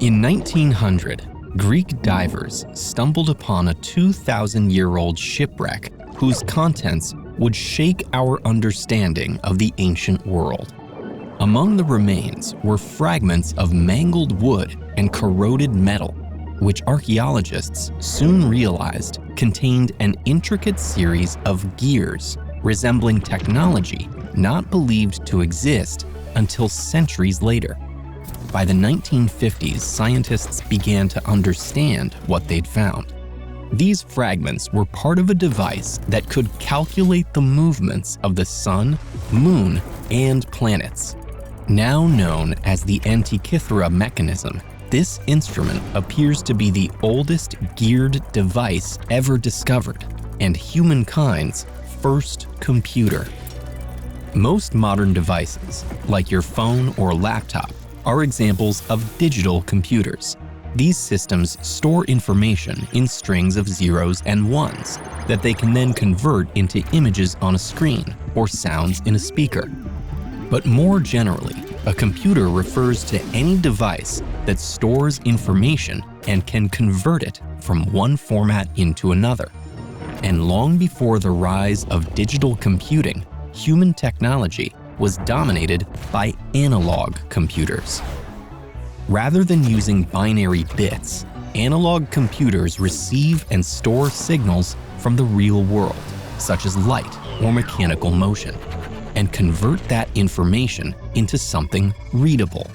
In 1900, Greek divers stumbled upon a 2,000-year-old shipwreck whose contents would shake our understanding of the ancient world. Among the remains were fragments of mangled wood and corroded metal, which archaeologists soon realized contained an intricate series of gears resembling technology not believed to exist until centuries later. By the 1950s, scientists began to understand what they'd found. These fragments were part of a device that could calculate the movements of the sun, moon, and planets. Now known as the Antikythera mechanism, this instrument appears to be the oldest geared device ever discovered and humankind's first computer. Most modern devices, like your phone or laptop, are examples of digital computers. These systems store information in strings of zeros and ones that they can then convert into images on a screen or sounds in a speaker. But more generally, a computer refers to any device that stores information and can convert it from one format into another. And long before the rise of digital computing, human technology was dominated by analog computers. Rather than using binary bits, analog computers receive and store signals from the real world, such as light or mechanical motion, and convert that information into something readable.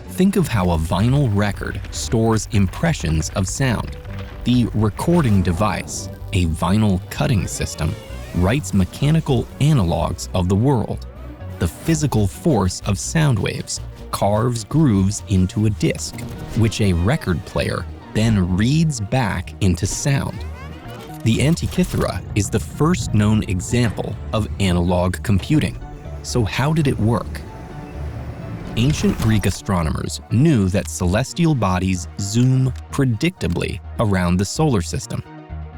Think of how a vinyl record stores impressions of sound. The recording device, a vinyl cutting system, writes mechanical analogs of the world. The physical force of sound waves carves grooves into a disc, which a record player then reads back into sound. The Antikythera is the first known example of analog computing. So how did it work? Ancient Greek astronomers knew that celestial bodies zoom predictably around the solar system.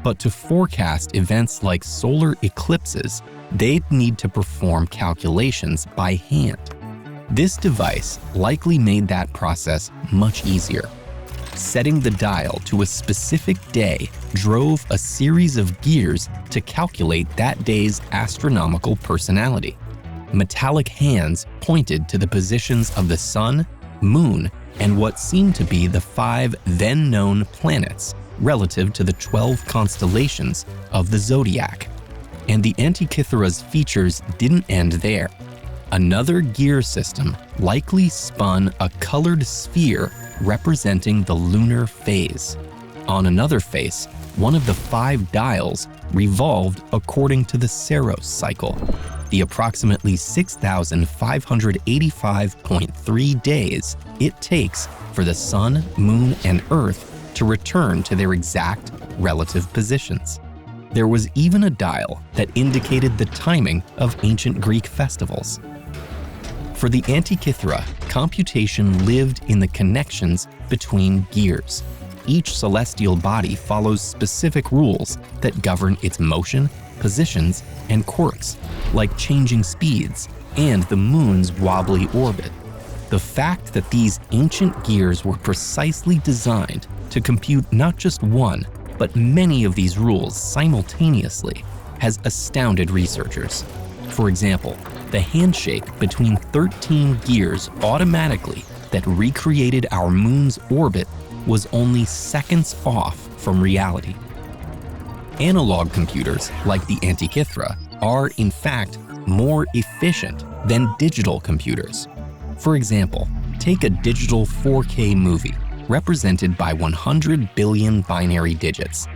But to forecast events like solar eclipses, they'd need to perform calculations by hand. This device likely made that process much easier. Setting the dial to a specific day drove a series of gears to calculate that day's astronomical personality. Metallic hands pointed to the positions of the sun, moon, and what seemed to be the 5 then-known planets relative to the 12 constellations of the zodiac. And the Antikythera's features didn't end there. Another gear system likely spun a colored sphere representing the lunar phase. On another face, one of the 5 dials revolved according to the Saros cycle, the approximately 6,585.3 days it takes for the sun, moon, and earth to return to their exact relative positions. There was even a dial that indicated the timing of ancient Greek festivals. For the Antikythera, computation lived in the connections between gears. Each celestial body follows specific rules that govern its motion, positions, and quirks, like changing speeds and the moon's wobbly orbit. The fact that these ancient gears were precisely designed to compute not just one, but many of these rules simultaneously has astounded researchers. For example, the handshake between 13 gears automatically that recreated our moon's orbit was only seconds off from reality. Analog computers, like the Antikythera, are in fact more efficient than digital computers. For example, take a digital 4K movie represented by 100 billion binary digits.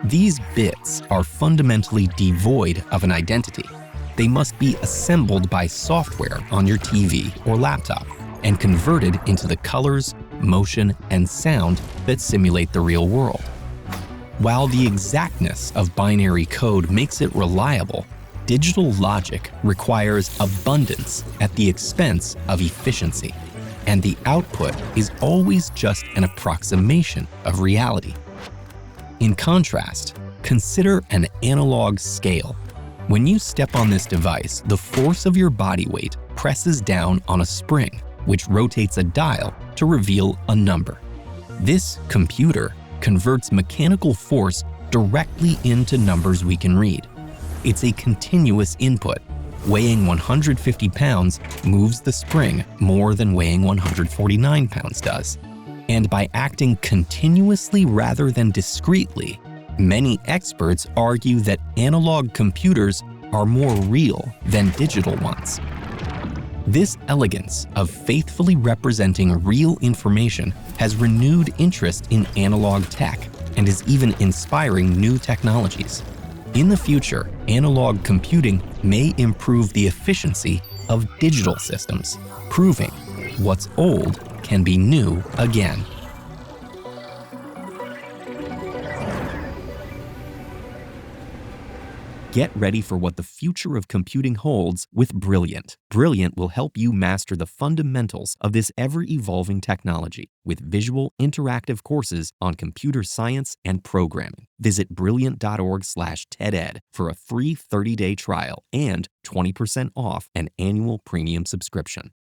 These bits are fundamentally devoid of an identity. They must be assembled by software on your TV or laptop and converted into the colors, motion, and sound that simulate the real world. While the exactness of binary code makes it reliable, digital logic requires abundance at the expense of efficiency, and the output is always just an approximation of reality. In contrast, consider an analog scale. When you step on this device, the force of your body weight presses down on a spring, which rotates a dial to reveal a number. This computer converts mechanical force directly into numbers we can read. It's a continuous input. Weighing 150 pounds moves the spring more than weighing 149 pounds does. And by acting continuously rather than discretely, many experts argue that analog computers are more real than digital ones. This elegance of faithfully representing real information has renewed interest in analog tech and is even inspiring new technologies. In the future, analog computing may improve the efficiency of digital systems, proving what's old can be new again. Get ready for what the future of computing holds with Brilliant. Brilliant will help you master the fundamentals of this ever-evolving technology with visual, interactive courses on computer science and programming. Visit brilliant.org/TEDEd for a free 30-day trial and 20% off an annual premium subscription.